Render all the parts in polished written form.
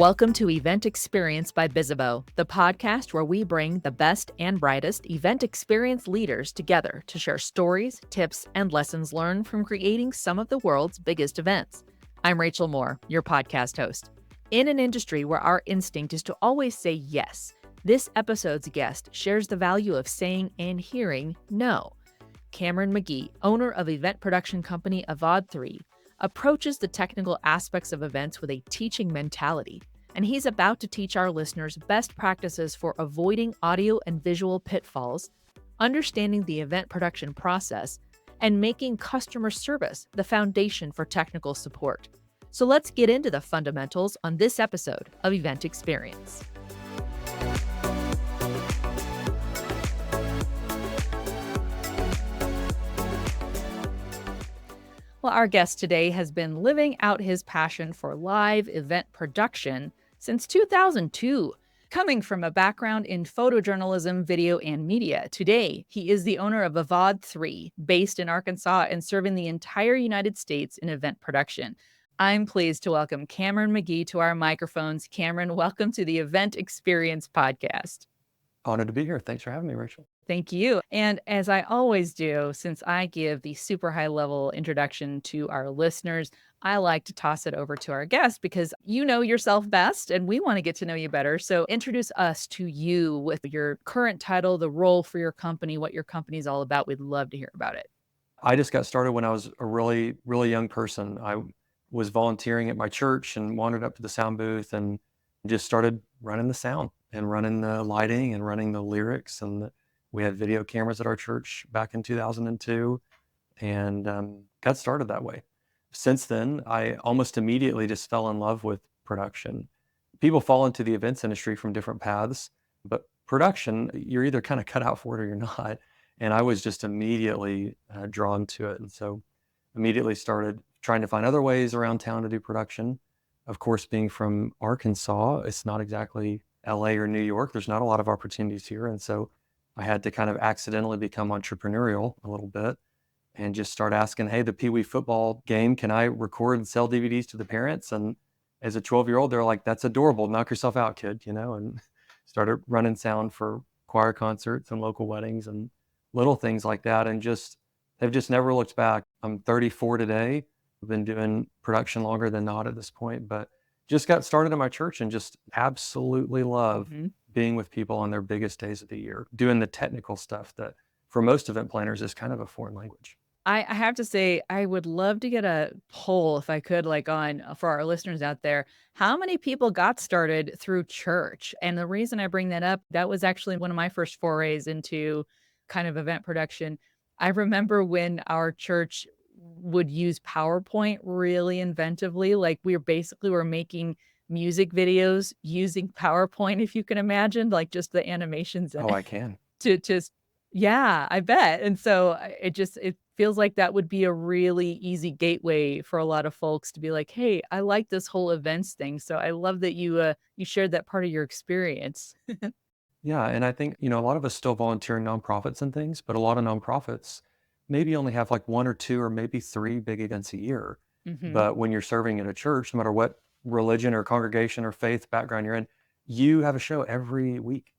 Welcome to Event Experience by Bizzabo, the podcast where we bring the best and brightest event experience leaders together to share stories, tips, and lessons learned from creating some of the world's biggest events. I'm Rachel Moore, your podcast host. In an industry where our instinct is to always say yes, this episode's guest shares the value of saying and hearing no. Cameron Magee, owner of event production company Avod3, approaches the technical aspects of events with a teaching mentality, and he's about to teach our listeners best practices for avoiding audio and visual pitfalls, understanding the event production process, and making customer service the foundation for technical support. So let's get into the fundamentals on this episode of Event Experience. Well, our guest today has been living out his passion for live event production since 2002. Coming from a background in photojournalism, video, and media, today he is the owner of Avod3, based in Arkansas and serving the entire United States in event production. I'm pleased to welcome Cameron Magee to our microphones. Cameron, welcome to the Event Experience podcast. Honored to be here. Thanks for having me, Rachel. Thank you. And as I always do, since I give the super high level introduction to our listeners, I like to toss it over to our guest because you know yourself best and we want to get to know you better. So introduce us to you with your current title, the role for your company, what your company is all about. We'd love to hear about it. I just got started when I was a really, really young person. I was volunteering at my church and wandered up to the sound booth and just started running the sound and running the lighting and running the lyrics. And we had video cameras at our church back in 2002 and got started that way. Since then, I almost immediately just fell in love with production. People fall into the events industry from different paths, but production, you're either kind of cut out for it or you're not. And I was just immediately drawn to it. And so immediately started trying to find other ways around town to do production. Of course, being from Arkansas, it's not exactly LA or New York. There's not a lot of opportunities here. And so I had to kind of accidentally become entrepreneurial a little bit and just start asking, hey, the Pee Wee football game, can I record and sell DVDs to the parents? And as a 12-year-old, they're like, that's adorable. Knock yourself out, kid, and started running sound for choir concerts and local weddings and little things like that. And they've just never looked back. I'm 34 today. I've been doing production longer than not at this point, but just got started in my church and just absolutely love being with people on their biggest days of the year, doing the technical stuff that for most event planners is kind of a foreign language. I have to say, I would love to get a poll if I could, for our listeners out there, how many people got started through church? And the reason I bring that up, that was actually one of my first forays into kind of event production. I remember when our church would use PowerPoint really inventively, like we were making music videos using PowerPoint, if you can imagine, like just the animations. Oh, I can. Yeah, I bet. And so it feels like that would be a really easy gateway for a lot of folks to be like, hey, I like this whole events thing. So I love that you shared that part of your experience. Yeah. And I think, a lot of us still volunteer in nonprofits and things, but a lot of nonprofits maybe only have like one or two or maybe three big events a year. But when you're serving at a church, no matter what religion or congregation or faith background you're in, you have a show every week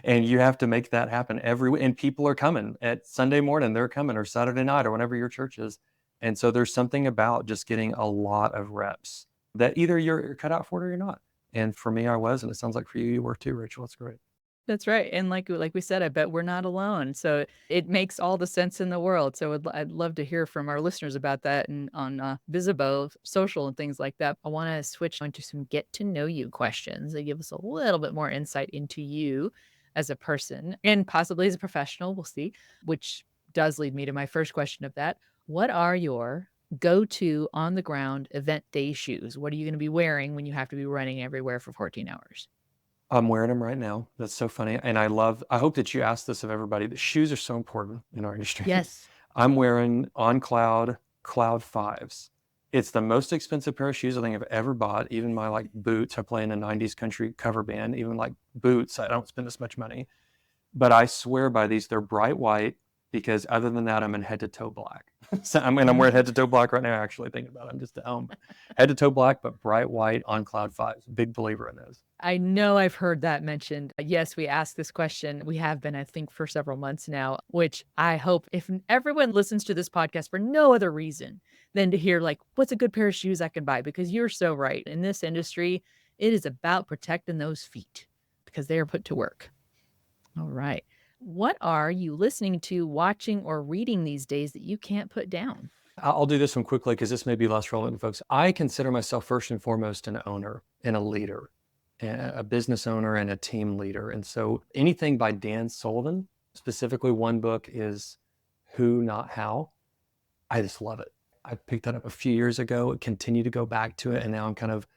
and you have to make that happen every week. And people are coming at Sunday morning, they're coming, or Saturday night, or whenever your church is. And so there's something about just getting a lot of reps that either you're cut out for it or you're not. And for me, I was, and it sounds like for you were too, Rachel. That's great. That's right. And like we said, I bet we're not alone. So it makes all the sense in the world. So I'd love to hear from our listeners about that and on Bizzabo social and things like that. I want to switch on to some get to know you questions that give us a little bit more insight into you as a person and possibly as a professional. We'll see, which does lead me to my first question of that. What are your go-to on the ground event day shoes? What are you going to be wearing when you have to be running everywhere for 14 hours? I'm wearing them right now. That's so funny. And I hope that you ask this of everybody. The shoes are so important in our industry. Yes. I'm wearing On Cloud 5s. It's the most expensive pair of shoes I think I've ever bought. Even my boots, I play in a 90s country cover band. Even boots, I don't spend this much money. But I swear by these, they're bright white because other than that, I'm in head to toe black. So, I mean, I'm wearing head to toe black right now, actually, thinking about it. I'm just at home. Head to toe black, but bright white on cloud fives. Big believer in those. I know I've heard that mentioned. Yes, we asked this question. We have been, I think, for several months now, which I hope if everyone listens to this podcast for no other reason than to hear, like, what's a good pair of shoes I can buy? Because you're so right. In this industry, it is about protecting those feet because they are put to work. All right. What are you listening to, watching, or reading these days that you can't put down? I'll do this one quickly because this may be less relevant to folks. I consider myself first and foremost an owner and a leader, a business owner and a team leader. And so anything by Dan Sullivan, specifically one book is Who, Not How. I just love it. I picked that up a few years ago, continue to go back to it. And now I'm kind of,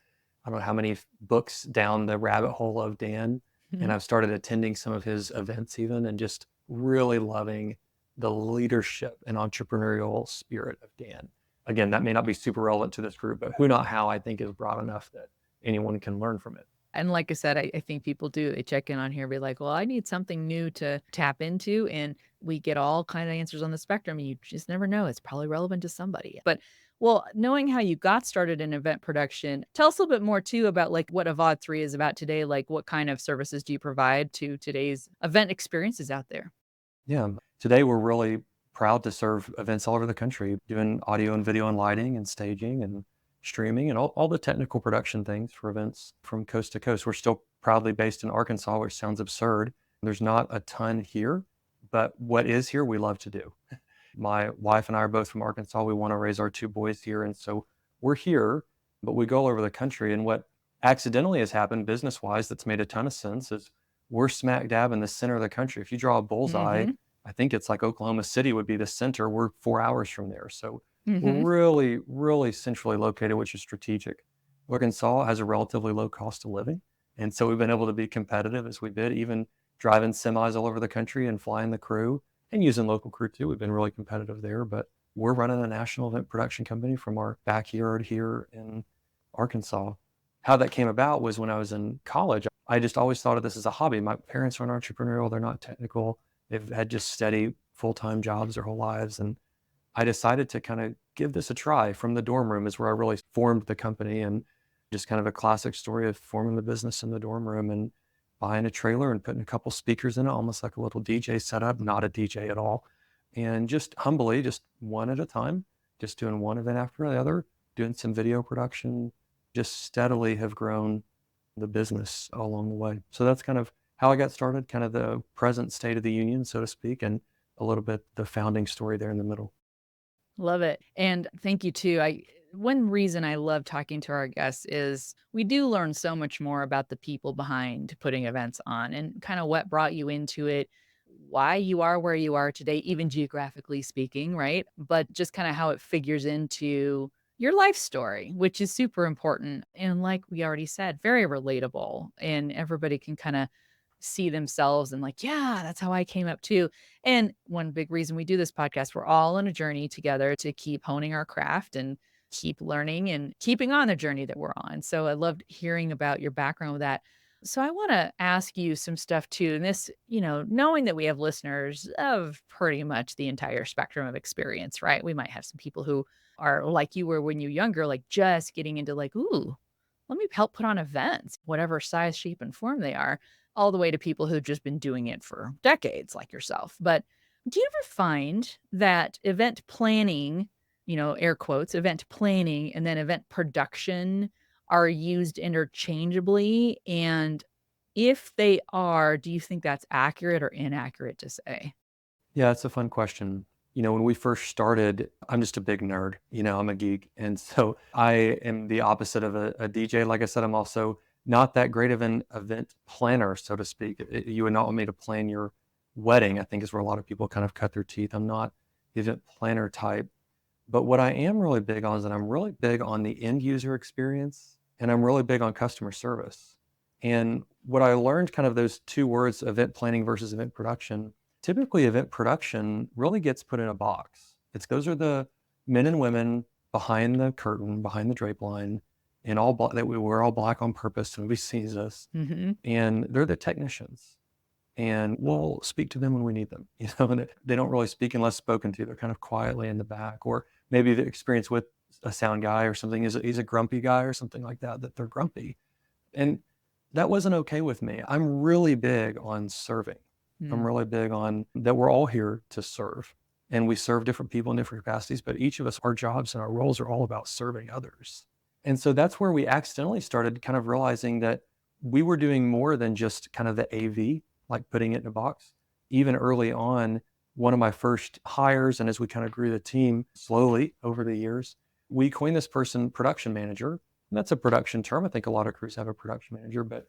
I don't know how many books down the rabbit hole of Dan. And I've started attending some of his events even and just really loving the leadership and entrepreneurial spirit of Dan. Again, that may not be super relevant to this group, but Who Not How I think is broad enough that anyone can learn from it. And like I said, I think people do. They check in on here and be like, well, I need something new to tap into. And we get all kind of answers on the spectrum. And you just never know. It's probably relevant to somebody. But well, knowing how you got started in event production, tell us a little bit more too about like what Avad 3 is about today. Like what kind of services do you provide to today's event experiences out there? Yeah. Today, we're really proud to serve events all over the country, doing audio and video and lighting and staging and streaming and all the technical production things for events from coast to coast. We're still proudly based in Arkansas, which sounds absurd. There's not a ton here, but what is here, we love to do. My wife and I are both from Arkansas. We want to raise our two boys here. And so we're here, but we go all over the country. And what accidentally has happened business-wise that's made a ton of sense is we're smack dab in the center of the country. If you draw a bullseye, I think it's like Oklahoma City would be the center. We're 4 hours from there. So we're really, really centrally located, which is strategic. Arkansas has a relatively low cost of living. And so we've been able to be competitive as we did, even driving semis all over the country and flying the crew and using local crew too. We've been really competitive there, but we're running a national event production company from our backyard here in Arkansas. How that came about was when I was in college, I just always thought of this as a hobby. My parents aren't entrepreneurial. They're not technical. They've had just steady full-time jobs their whole lives. And I decided to kind of give this a try. From the dorm room is where I really formed the company, and just kind of a classic story of forming the business in the dorm room and buying a trailer and putting a couple speakers in it, almost like a little DJ setup, not a DJ at all. And just humbly, just one at a time, just doing one event after the other, doing some video production, just steadily have grown the business along the way. So that's kind of how I got started, kind of the present state of the union, so to speak, and a little bit the founding story there in the middle. Love it. And thank you too. One reason I love talking to our guests is we do learn so much more about the people behind putting events on and kind of what brought you into it, why you are where you are today, even geographically speaking, right? But just kind of how it figures into your life story, which is super important. And like we already said, very relatable. And everybody can kind of see themselves and like, yeah, that's how I came up too. And one big reason we do this podcast, we're all on a journey together to keep honing our craft and keep learning and keeping on the journey that we're on. So I loved hearing about your background with that. So I want to ask you some stuff too. And this, knowing that we have listeners of pretty much the entire spectrum of experience, right? We might have some people who are like you were when you were younger, like just getting into like, ooh, let me help put on events, whatever size, shape, and form they are, all the way to people who've just been doing it for decades like yourself. But do you ever find that event planning, air quotes, event planning and then event production are used interchangeably? And if they are, do you think that's accurate or inaccurate to say? Yeah, it's a fun question. When we first started, I'm just a big nerd. I'm a geek. And so I am the opposite of a DJ. Like I said, I'm also not that great of an event planner, so to speak. You would not want me to plan your wedding, I think is where a lot of people kind of cut their teeth. I'm not the event planner type. But what I am really big on is that I'm really big on the end user experience, and I'm really big on customer service. And what I learned, kind of those two words, event planning versus event production, typically event production really gets put in a box. Those are the men and women behind the curtain, behind the drape line, and that we wear all black on purpose, so nobody sees us. And they're the technicians. and we'll speak to them when we need them. And they don't really speak unless spoken to. They're kind of quietly in the back, or maybe the experience with a sound guy or something is he's a grumpy guy or something like that, that they're grumpy. And that wasn't okay with me. I'm really big on serving. I'm really big on that we're all here to serve. And we serve different people in different capacities, but each of us, our jobs and our roles are all about serving others. And so that's where we accidentally started kind of realizing that we were doing more than just kind of the AV, like putting it in a box. Even early on, one of my first hires, and as we kind of grew the team slowly over the years, we coined this person production manager. And that's a production term. I think a lot of crews have a production manager, but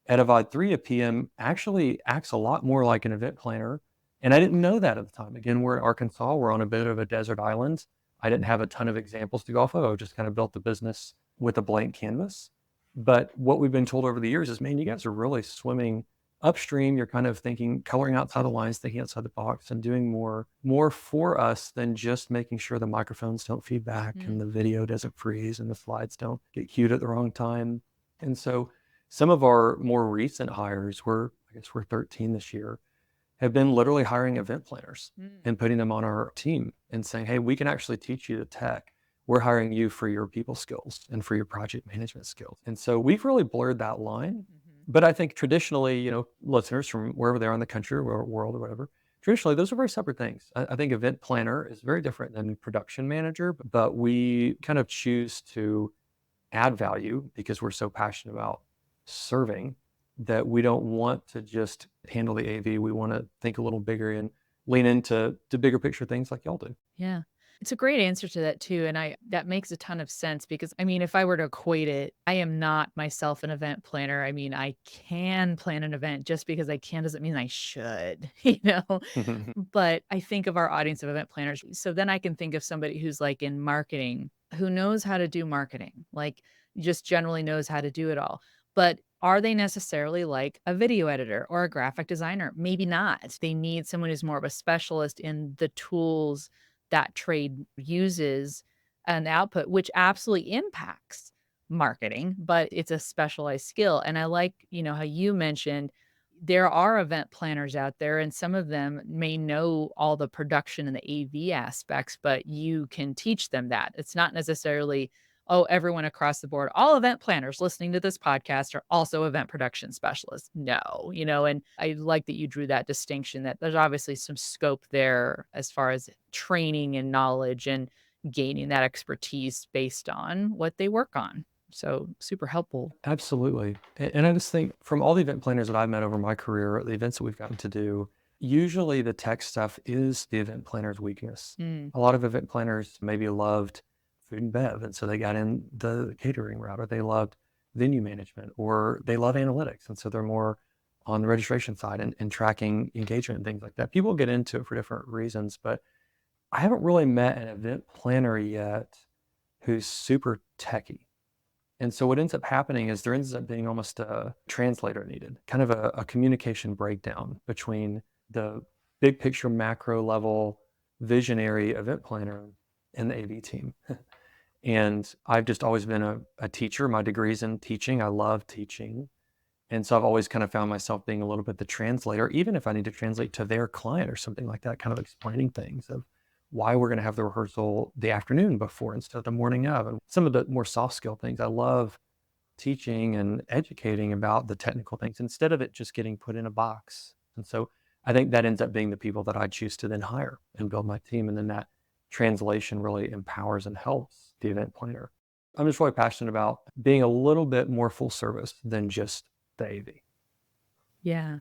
at Avod 3, a PM actually acts a lot more like an event planner. And I didn't know that at the time. Again, we're in Arkansas. We're on a bit of a desert island. I didn't have a ton of examples to go off of. I just kind of built the business with a blank canvas. But what we've been told over the years is, man, you guys are really swimming upstream. You're kind of thinking, coloring outside the lines, thinking outside the box, and doing more for us than just making sure the microphones don't feed back and the video doesn't freeze and the slides don't get queued at the wrong time. And so some of our more recent hires, I guess we're 13 this year, have been literally hiring event planners and putting them on our team and saying, hey, we can actually teach you the tech. We're hiring you for your people skills and for your project management skills. And so we've really blurred that line. But I think traditionally, listeners from wherever they are in the country or world or whatever, traditionally, those are very separate things. I think event planner is very different than production manager, but we kind of choose to add value because we're so passionate about serving that we don't want to just handle the AV. We want to think a little bigger and lean into bigger picture things like y'all do. Yeah. It's a great answer to that too. And that makes a ton of sense because I mean, if I were to equate it, I am not myself an event planner. I mean, I can plan an event. Just because I can doesn't mean I should, you know? But I think of our audience of event planners. So then I can think of somebody who's like in marketing, who knows how to do marketing, like just generally knows how to do it all. But are they necessarily like a video editor or a graphic designer? Maybe not. They need someone who's more of a specialist in the tools that trade uses and output, which absolutely impacts marketing, but it's a specialized skill. And I like, how you mentioned there are event planners out there, and some of them may know all the production and the AV aspects, but you can teach them that. It's not necessarily, oh, everyone across the board, all event planners listening to this podcast are also event production specialists. No, and I like that you drew that distinction that there's obviously some scope there as far as training and knowledge and gaining that expertise based on what they work on. So super helpful. Absolutely. And I just think from all the event planners that I've met over my career, the events that we've gotten to do, usually the tech stuff is the event planner's weakness. A lot of event planners maybe loved food and bev, and so they got in the catering route, or they loved venue management, or they love analytics, and so they're more on the registration side and tracking engagement and things like that. People get into it for different reasons, but I haven't really met an event planner yet who's super techie. And so what ends up happening is there ends up being almost a translator needed, kind of a communication breakdown between the big picture macro level visionary event planner and the AV team. And I've just always been a teacher. My degree's in teaching. I love teaching. And so I've always kind of found myself being a little bit the translator, even if I need to translate to their client or something like that, kind of explaining things of why we're going to have the rehearsal the afternoon before instead of the morning of. And some of the more soft skill things, I love teaching and educating about the technical things instead of it just getting put in a box. And so I think that ends up being the people that I choose to then hire and build my team. And then that translation really empowers and helps the event planner. I'm just really passionate about being a little bit more full service than just the AV. Yeah.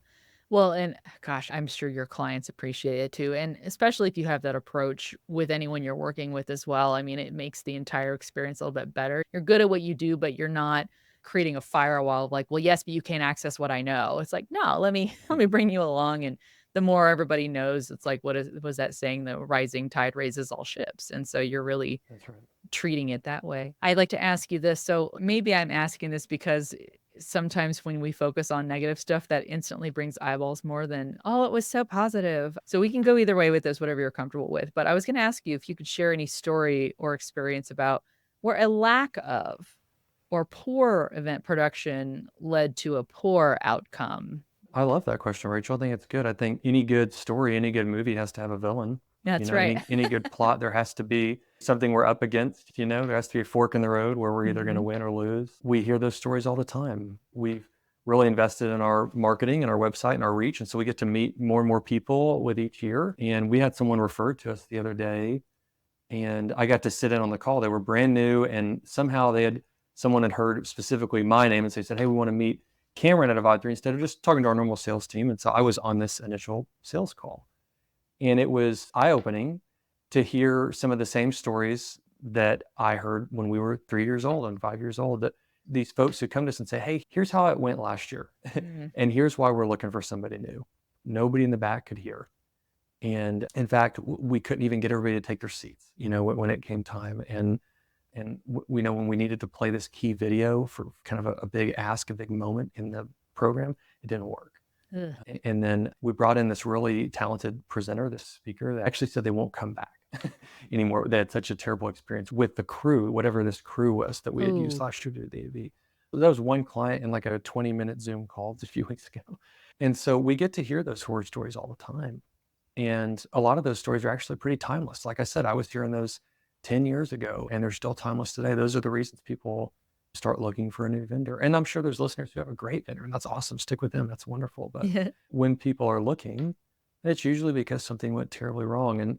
Well, and gosh, I'm sure your clients appreciate it too. And especially if you have that approach with anyone you're working with as well. I mean, it makes the entire experience a little bit better. You're good at what you do, but you're not creating a firewall of like, well, yes, but you can't access what I know. It's like, no, let me bring you along. And the more everybody knows, it's like, was that saying? The rising tide raises all ships. And so you're really That's right. treating it that way. I'd like to ask you this. So maybe I'm asking this because sometimes when we focus on negative stuff, that instantly brings eyeballs more than, oh, it was so positive. So we can go either way with this, whatever you're comfortable with. But I was going to ask you if you could share any story or experience about where a lack of or poor event production led to a poor outcome. I love that question, Rachel. I think it's good. I think any good story, any good movie has to have a villain. That's right. Any good plot, there has to be something we're up against, there has to be a fork in the road where we're either going to win or lose. We hear those stories all the time. We've really invested in our marketing and our website and our reach. And so we get to meet more and more people with each year. And we had someone referred to us the other day, and I got to sit in on the call. They were brand new, and somehow someone had heard specifically my name, and so they said, hey, we want to meet Cameron at Advisory instead of just talking to our normal sales team. And so I was on this initial sales call. And it was eye-opening to hear some of the same stories that I heard when we were 3 years old and 5 years old, that these folks who come to us and say, hey, here's how it went last year. And here's why we're looking for somebody new. Nobody in the back could hear. And in fact, we couldn't even get everybody to take their seats, when it came time. And we know when we needed to play this key video for kind of a big ask, a big moment in the program, it didn't work. Ugh. And then we brought in this really talented presenter, this speaker, that actually said they won't come back anymore. They had such a terrible experience with the crew, whatever this crew was that we had used last year to do the AV. So that was one client in like a 20-minute Zoom call just a few weeks ago. And so we get to hear those horror stories all the time. And a lot of those stories are actually pretty timeless. Like I said, I was hearing those 10 years ago, and they're still timeless today. Those are the reasons people start looking for a new vendor. And I'm sure there's listeners who have a great vendor, and that's awesome. Stick with them. That's wonderful. But when people are looking, it's usually because something went terribly wrong. And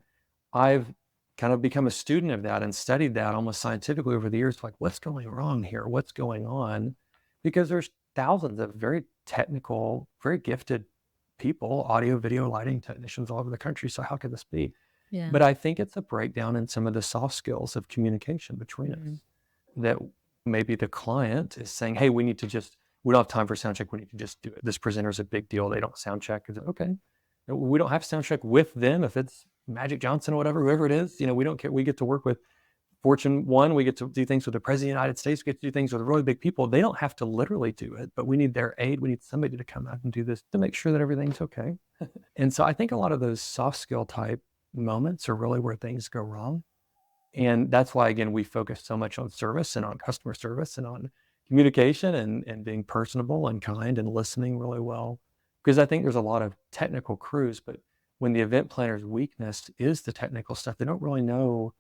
I've kind of become a student of that and studied that almost scientifically over the years, like what's going wrong here? What's going on? Because there's thousands of very technical, very gifted people, audio, video, lighting technicians all over the country. So how could this be? Yeah. But I think it's a breakdown in some of the soft skills of communication between us, that maybe the client is saying, hey, we don't have time for sound check. We need to just do it. This presenter is a big deal. They don't sound check. Okay. We don't have sound check with them. If it's Magic Johnson or whatever, whoever it is, we don't care. We get to work with Fortune 1. We get to do things with the President of the United States. We get to do things with really big people. They don't have to literally do it, but we need their aid. We need somebody to come out and do this to make sure that everything's okay. And so I think a lot of those soft skill type moments are really where things go wrong. And that's why, again, we focus so much on service and on customer service and on communication and being personable and kind and listening really well. Because I think there's a lot of technical crews, but when the event planner's weakness is the technical stuff, they don't really know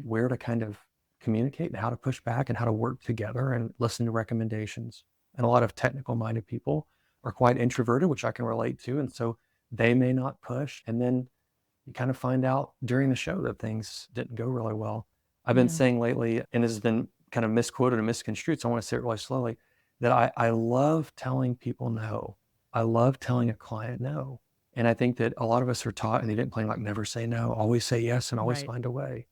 where to kind of communicate and how to push back and how to work together and listen to recommendations. And a lot of technical minded people are quite introverted, which I can relate to. And so they may not push. And then you kind of find out during the show that things didn't go really well. I've been saying lately, and this has been kind of misquoted and misconstrued, so I want to say it really slowly, that I love telling people no. I love telling a client no. And I think that a lot of us are taught in the event planning, like never say no, always say yes, and always find a way.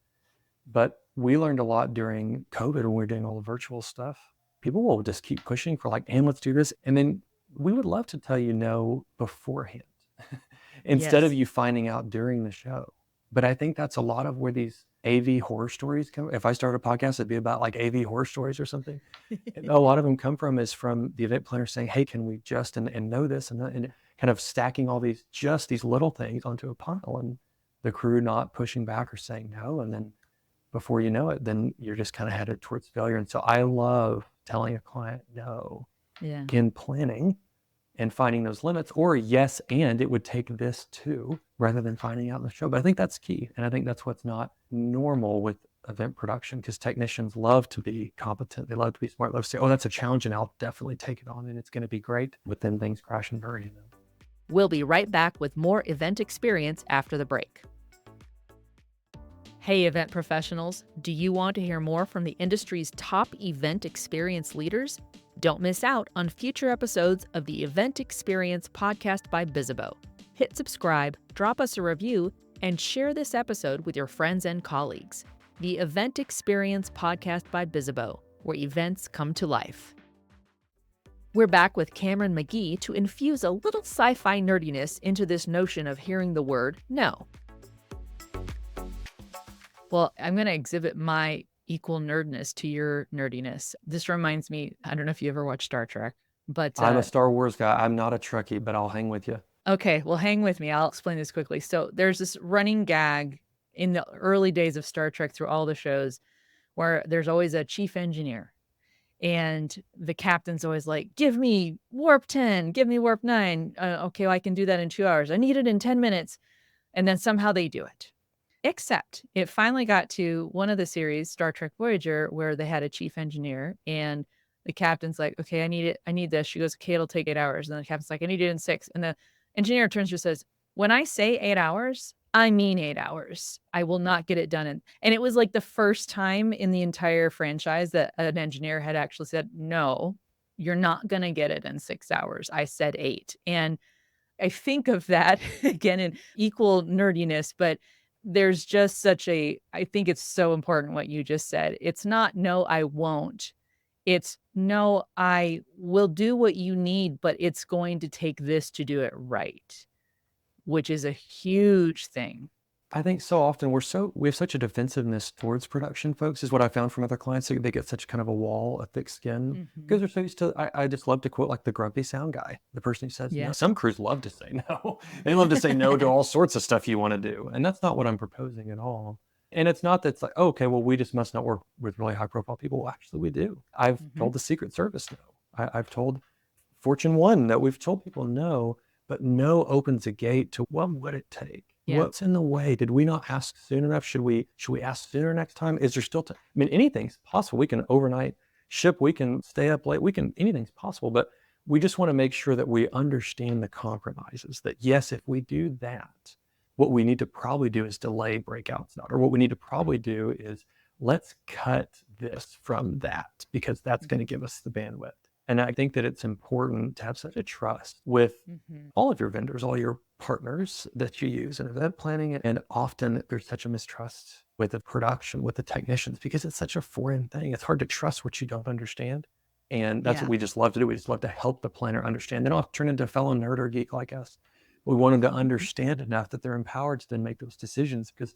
But we learned a lot during COVID when we were doing all the virtual stuff. People will just keep pushing for like, and let's do this. And then we would love to tell you no beforehand instead of you finding out during the show. But I think that's a lot of where these AV horror stories come. If I started a podcast, it'd be about like AV horror stories or something. And a lot of them come from the event planner saying, hey, can we just, and know this, and kind of stacking all these little things onto a pile, and the crew not pushing back or saying no. And then before you know it, then you're just kind of headed towards failure. And so I love telling a client no in planning and finding those limits, or yes, and it would take this too, rather than finding out in the show. But I think that's key. And I think that's what's not normal with event production, because technicians love to be competent. They love to be smart. Love to say, oh, that's a challenge and I'll definitely take it on and it's going to be great. But then things crash and burn. We'll be right back with more event experience after the break. Hey, event professionals, do you want to hear more from the industry's top event experience leaders? Don't miss out on future episodes of the Event Experience podcast by Bizzabo. Hit subscribe, drop us a review, and share this episode with your friends and colleagues. The Event Experience podcast by Bizzabo, where events come to life. We're back with Cameron Magee to infuse a little sci-fi nerdiness into this notion of hearing the word no. Well, I'm going to exhibit my equal nerdness to your nerdiness. This reminds me, I don't know if you ever watched Star Trek, but I'm a Star Wars guy. I'm not a Trekkie, but I'll hang with you. Okay, well, hang with me. I'll explain this quickly. So there's this running gag in the early days of Star Trek through all the shows where there's always a chief engineer. And the captain's always like, give me warp 10, give me warp 9. Okay, well, I can do that in 2 hours. I need it in 10 minutes. And then somehow they do it. Except it finally got to one of the series, Star Trek Voyager, where they had a chief engineer and the captain's like, okay, I need it. I need this. She goes, okay, it'll take 8 hours. And the captain's like, I need it in 6. And the engineer turns to her and says, when I say 8 hours, I mean 8 hours. I will not get it done. And it was like the first time in the entire franchise that an engineer had actually said, no, you're not going to get it in 6 hours. I said 8. And I think of that again in equal nerdiness, but there's just I think it's so important what you just said. It's not, no, I won't. It's, no, I will do what you need, but it's going to take this to do it right, which is a huge thing. I think so often we have such a defensiveness towards production folks is what I found from other clients. They get such kind of a wall, a thick skin because they're so used to, I just love to quote like the grumpy sound guy, the person who says, no. Some crews love to say no. They love to say no to all sorts of stuff you want to do. And that's not what I'm proposing at all. And it's not that it's like, oh, okay, well, we just must not work with really high profile people. Well, actually, we do. I've told the Secret Service no. I've told Fortune 1 that we've told people no, but no opens a gate to what would it take? Yeah. What's in the way? Did we not ask soon enough? Should we ask sooner next time? Is there still time? I mean, anything's possible. We can overnight ship, we can stay up late, anything's possible, but we just want to make sure that we understand the compromises that yes, if we do that, what we need to probably do is delay breakouts, or what we need to probably do is let's cut this from that because that's going to give us the bandwidth. And I think that it's important to have such a trust with all of your vendors, all your partners that you use in event planning. And often there's such a mistrust with the production, with the technicians, because it's such a foreign thing. It's hard to trust what you don't understand. And that's what we just love to do. We just love to help the planner understand. They don't have to turn into a fellow nerd or geek like us. We want them to understand enough that they're empowered to then make those decisions, because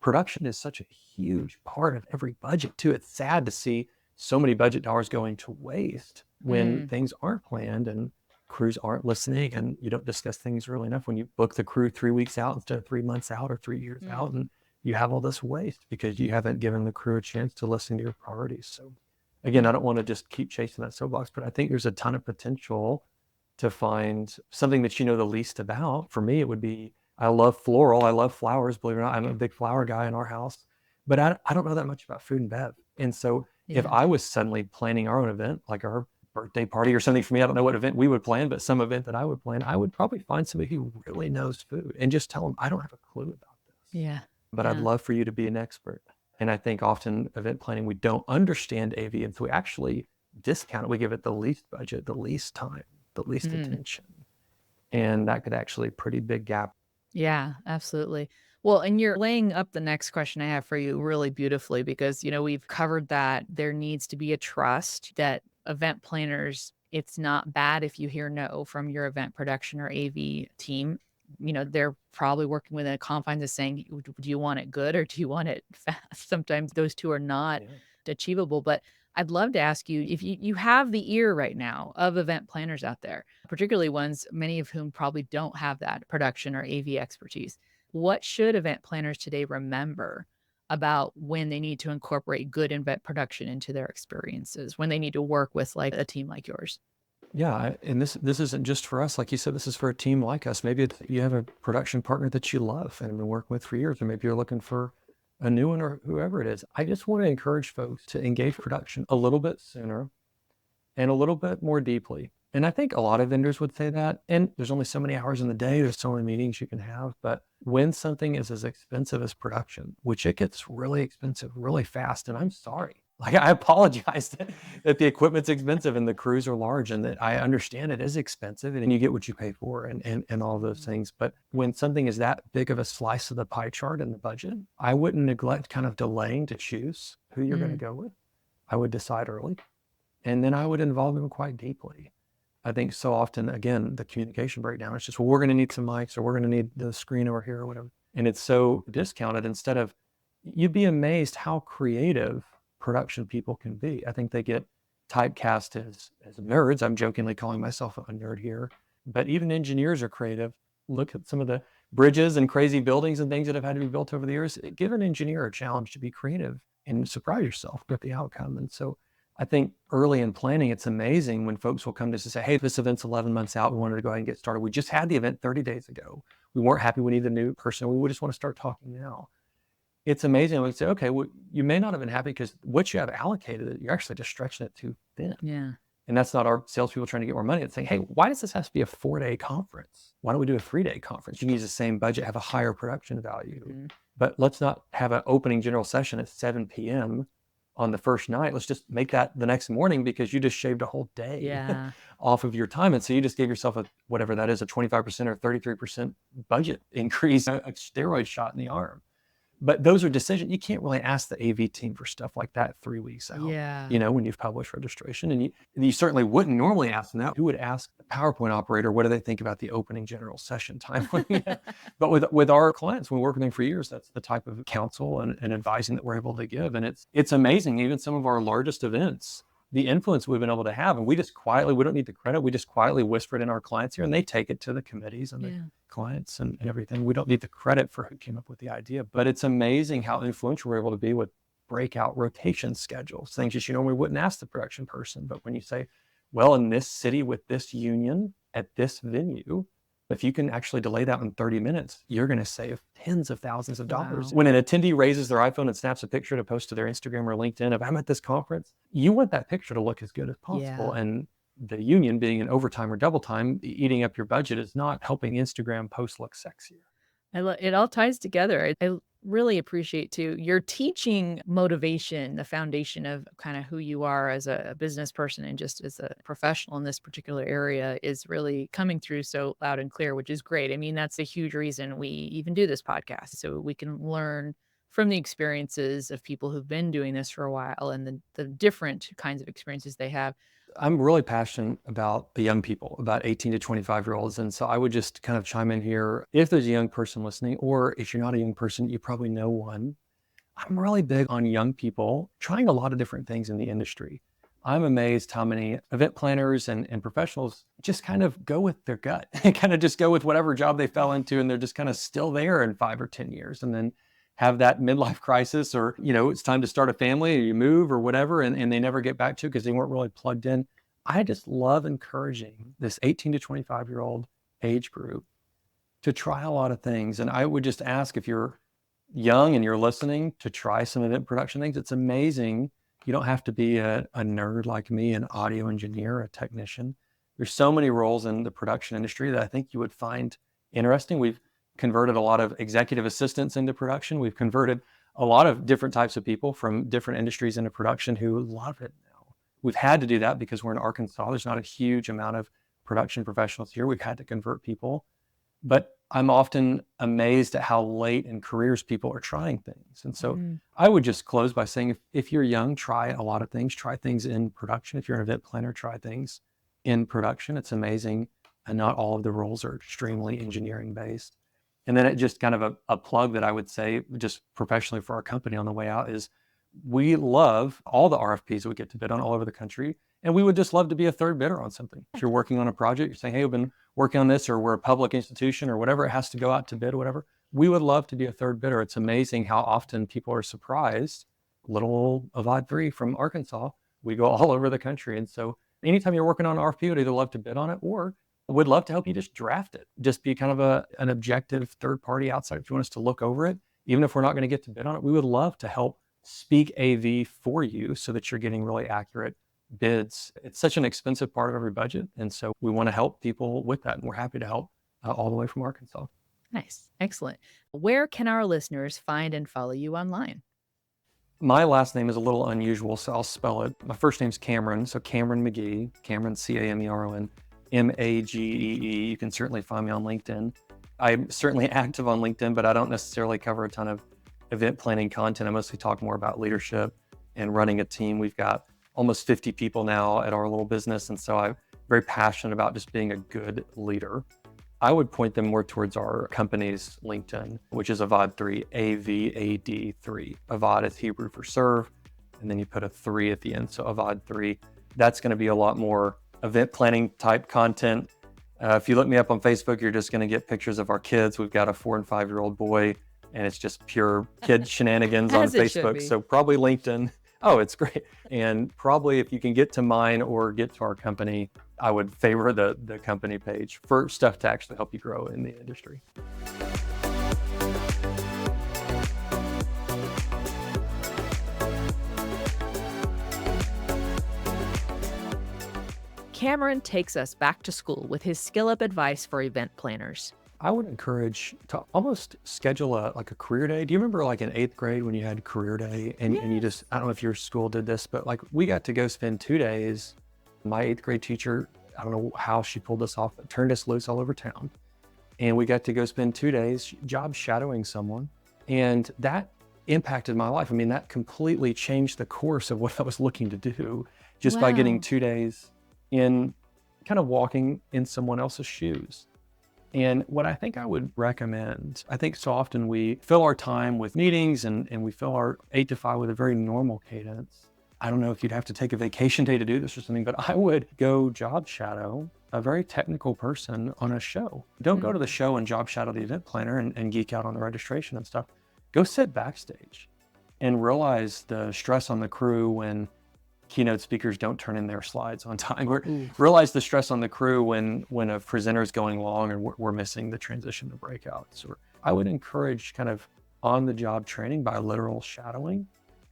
production is such a huge part of every budget too. It's sad to see so many budget dollars going to waste when things aren't planned and crews aren't listening and you don't discuss things early enough. When you book the crew 3 weeks out instead of 3 months out or 3 years out, and you have all this waste because you haven't given the crew a chance to listen to your priorities. So again, I don't want to just keep chasing that soapbox, but I think there's a ton of potential to find something that you know the least about. For me, it would be, I love floral. I love flowers, believe it or not. I'm a big flower guy in our house, but I don't know that much about food and bev. And so if I was suddenly planning our own event, like our birthday party or something for me, I don't know what event we would plan, but some event that I would plan, I would probably find somebody who really knows food and just tell them, I don't have a clue about this. Yeah. But I'd love for you to be an expert. And I think often event planning, we don't understand AV, and so we actually discount it. We give it the least budget, the least time, the least attention. And that could actually pretty big gap. Yeah, absolutely. Well, and you're laying up the next question I have for you really beautifully, because, you know, we've covered that there needs to be a trust that event planners, it's not bad if you hear no from your event production or AV team. You know, they're probably working within the confines of saying, do you want it good or do you want it fast? Sometimes those two are not achievable. But I'd love to ask you, if you have the ear right now of event planners out there, particularly ones, many of whom probably don't have that production or AV expertise, what should event planners today remember about when they need to incorporate good event production into their experiences, when they need to work with like a team like yours? Yeah, and this isn't just for us. Like you said, this is for a team like us. Maybe you have a production partner that you love and have been working with for years, or maybe you're looking for a new one or whoever it is. I just want to encourage folks to engage production a little bit sooner and a little bit more deeply. And I think a lot of vendors would say that. And there's only so many hours in the day, there's so many meetings you can have. But when something is as expensive as production, which it gets really expensive really fast, and I'm sorry. Like, I apologize that the equipment's expensive and the crews are large, and that I understand it is expensive and you get what you pay for and all those things. But when something is that big of a slice of the pie chart in the budget, I wouldn't neglect kind of delaying to choose who you're going to go with. I would decide early, and then I would involve them quite deeply. I think so often, again, the communication breakdown, it's just, well, we're going to need some mics, or we're going to need the screen over here or whatever. And it's so discounted instead of, you'd be amazed how creative production people can be. I think they get typecast as nerds. I'm jokingly calling myself a nerd here, but even engineers are creative. Look at some of the bridges and crazy buildings and things that have had to be built over the years. Give an engineer a challenge to be creative and surprise yourself with the outcome. And so I think early in planning, it's amazing when folks will come to us and say, hey, this event's 11 months out. We wanted to go ahead and get started. We just had the event 30 days ago. We weren't happy. We need a new person. We just want to start talking now. It's amazing. We say, okay, well, you may not have been happy because what you have allocated, you're actually just stretching it too thin. Yeah. And that's not our salespeople trying to get more money. It's saying, hey, why does this have to be a 4-day conference? Why don't we do a 3-day conference? You can use the same budget, have a higher production value. Mm-hmm. But let's not have an opening general session at 7 p.m. on the first night. Let's just make that the next morning because you just shaved a whole day off of your time. And so you just gave yourself whatever that is, a 25% or 33% budget increase, a steroid shot in the arm. But those are decisions. You can't really ask the AV team for stuff like that 3 weeks out, when you've published registration. And you certainly wouldn't normally ask them that. Who would ask the PowerPoint operator, what do they think about the opening general session time? But with our clients, we work with them for years, that's the type of counsel and advising that we're able to give. And it's amazing, even some of our largest events, the influence we've been able to have. And we just quietly, we don't need the credit. We just quietly whisper it in our clients here and they take it to the committees and the clients and everything. We don't need the credit for who came up with the idea, but it's amazing how influential we're able to be with breakout rotation schedules, things that you normally wouldn't ask the production person. But when you say, well, in this city with this union at this venue, if you can actually delay that in 30 minutes, you're going to save tens of thousands of dollars. Wow. When an attendee raises their iPhone and snaps a picture to post to their Instagram or LinkedIn of, I'm at this conference, you want that picture to look as good as possible. Yeah. And the union being in overtime or double time, eating up your budget is not helping Instagram posts look sexier. It all ties together. I really appreciate too your teaching motivation, the foundation of kind of who you are as a business person and just as a professional in this particular area is really coming through so loud and clear, which is great. I mean, that's a huge reason we even do this podcast, so we can learn from the experiences of people who've been doing this for a while and the different kinds of experiences they have. I'm really passionate about the young people, about 18 to 25-year-olds. And so I would just kind of chime in here. If there's a young person listening, or if you're not a young person, you probably know one. I'm really big on young people trying a lot of different things in the industry. I'm amazed how many event planners and professionals just kind of go with their gut and kind of just go with whatever job they fell into. And they're just kind of still there in 5 or 10 years. And then have that midlife crisis, or, it's time to start a family or you move or whatever, and they never get back to it because they weren't really plugged in. I just love encouraging this 18 to 25-year-old age group to try a lot of things. And I would just ask, if you're young and you're listening, to try some event production things. It's amazing. You don't have to be a nerd like me, an audio engineer, a technician. There's so many roles in the production industry that I think you would find interesting. We've converted a lot of executive assistants into production. We've converted a lot of different types of people from different industries into production who love it now. We've had to do that because we're in Arkansas. There's not a huge amount of production professionals here. We've had to convert people. But I'm often amazed at how late in careers people are trying things. And so I would just close by saying, if you're young, try a lot of things. Try things in production. If you're an event planner, try things in production. It's amazing. And not all of the roles are extremely engineering based. And then it just kind of a plug that I would say just professionally for our company on the way out is we love all the RFPs that we get to bid on all over the country. And we would just love to be a third bidder on something. If you're working on a project, you're saying, hey, we've been working on this, or we're a public institution or whatever, it has to go out to bid or whatever. We would love to be a third bidder. It's amazing how often people are surprised. Little Avad 3 from Arkansas, we go all over the country. And so anytime you're working on an RFP, we'd either love to bid on it or would love to help you just draft it. Just be kind of an objective third party outside. If you want us to look over it, even if we're not going to get to bid on it, we would love to help speak AV for you so that you're getting really accurate bids. It's such an expensive part of every budget. And so we want to help people with that. And we're happy to help all the way from Arkansas. Nice. Excellent. Where can our listeners find and follow you online? My last name is a little unusual, so I'll spell it. My first name's Cameron. So Cameron Magee, Cameron, Cameron, Magee. You can certainly find me on LinkedIn. I'm certainly active on LinkedIn, but I don't necessarily cover a ton of event planning content. I mostly talk more about leadership and running a team. We've got almost 50 people now at our little business. And so I'm very passionate about just being a good leader. I would point them more towards our company's LinkedIn, which is Avad 3, AVAD 3. Avad is Hebrew for serve, and then you put a 3 at the end. So Avad 3, that's going to be a lot more event planning type content. If you look me up on Facebook, you're just going to get pictures of our kids. We've got a 4 and 5-year-old boy, and it's just pure kid shenanigans on Facebook. So probably LinkedIn. Oh, it's great. And probably if you can get to mine or get to our company, I would favor the company page for stuff to actually help you grow in the industry. Cameron takes us back to school with his skill up advice for event planners. I would encourage to almost schedule like a career day. Do you remember like in 8th grade when you had career day and you just, I don't know if your school did this, but like we got to go spend 2 days. My 8th grade teacher, I don't know how she pulled us off, but turned us loose all over town. And we got to go spend 2 days job shadowing someone. And that impacted my life. I mean, that completely changed the course of what I was looking to do just by getting 2 days in kind of walking in someone else's shoes. And what I think I would recommend, I think so often we fill our time with meetings and we fill our 8 to 5 with a very normal cadence. I don't know if you'd have to take a vacation day to do this or something, but I would go job shadow a very technical person on a show. Don't go to the show and job shadow the event planner and geek out on the registration and stuff. Go sit backstage and realize the stress on the crew when keynote speakers don't turn in their slides on time. Realize the stress on the crew when a presenter is going long or we're missing the transition to breakouts. Or I would encourage kind of on-the-job training by literal shadowing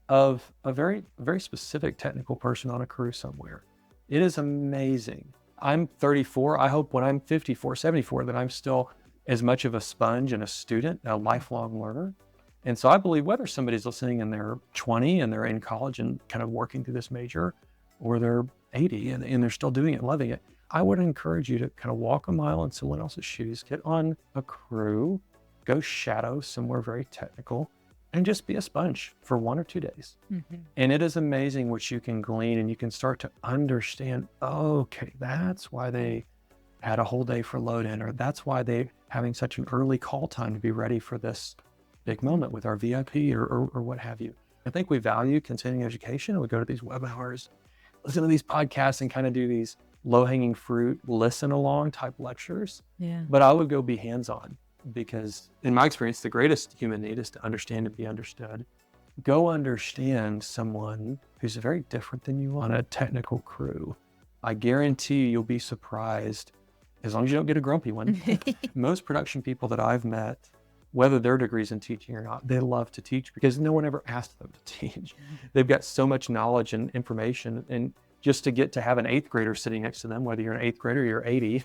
of a very, very specific technical person on a crew somewhere. It is amazing. I'm 34. I hope when I'm 54, 74, that I'm still as much of a sponge and a student, a lifelong learner. And so I believe whether somebody's listening and they're 20 and they're in college and kind of working through this major, or they're 80 and they're still doing it and loving it, I would encourage you to kind of walk a mile in someone else's shoes, get on a crew, go shadow somewhere very technical, and just be a sponge for 1 or 2 days. And it is amazing what you can glean, and you can start to understand, okay, that's why they had a whole day for load in, or that's why they're having such an early call time to be ready for this big moment with our VIP or what have you. I think we value continuing education. We go to these webinars, listen to these podcasts, and kind of do these low-hanging fruit, listen along type lectures. But I would go be hands-on, because in my experience, the greatest human need is to understand and be understood. Go understand someone who's very different than you on a technical crew. I guarantee you'll be surprised, as long as you don't get a grumpy one. Most production people that I've met, whether their degrees in teaching or not, they love to teach because no one ever asked them to teach. They've got so much knowledge and information, and just to get to have an 8th grader sitting next to them, whether you're an 8th grader or you're 80,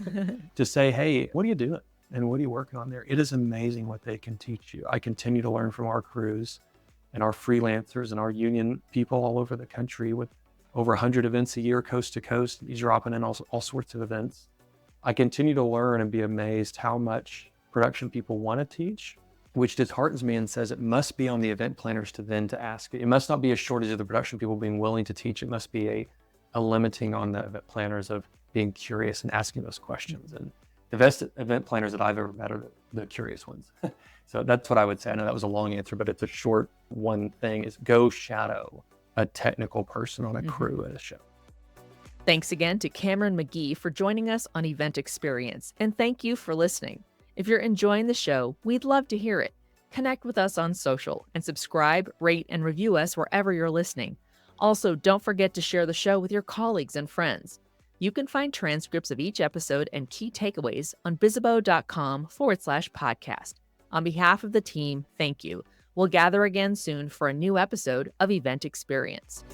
to say, hey, what are you doing? And what are you working on there? It is amazing what they can teach you. I continue to learn from our crews and our freelancers and our union people all over the country with over 100 events a year, coast to coast. He's dropping in all sorts of events. I continue to learn and be amazed how much production people want to teach, which disheartens me and says it must be on the event planners to ask. It must not be a shortage of the production people being willing to teach. It must be a limiting on the event planners of being curious and asking those questions. And the best event planners that I've ever met are the curious ones. So that's what I would say. I know that was a long answer, but it's a short one thing, is go shadow a technical person on a crew at a show. Thanks again to Cameron Magee for joining us on Event Experience, and thank you for listening. If you're enjoying the show, we'd love to hear it. Connect with us on social and subscribe, rate, and review us wherever you're listening. Also, don't forget to share the show with your colleagues and friends. You can find transcripts of each episode and key takeaways on bizzabo.com/podcast. On behalf of the team, thank you. We'll gather again soon for a new episode of Event Experience.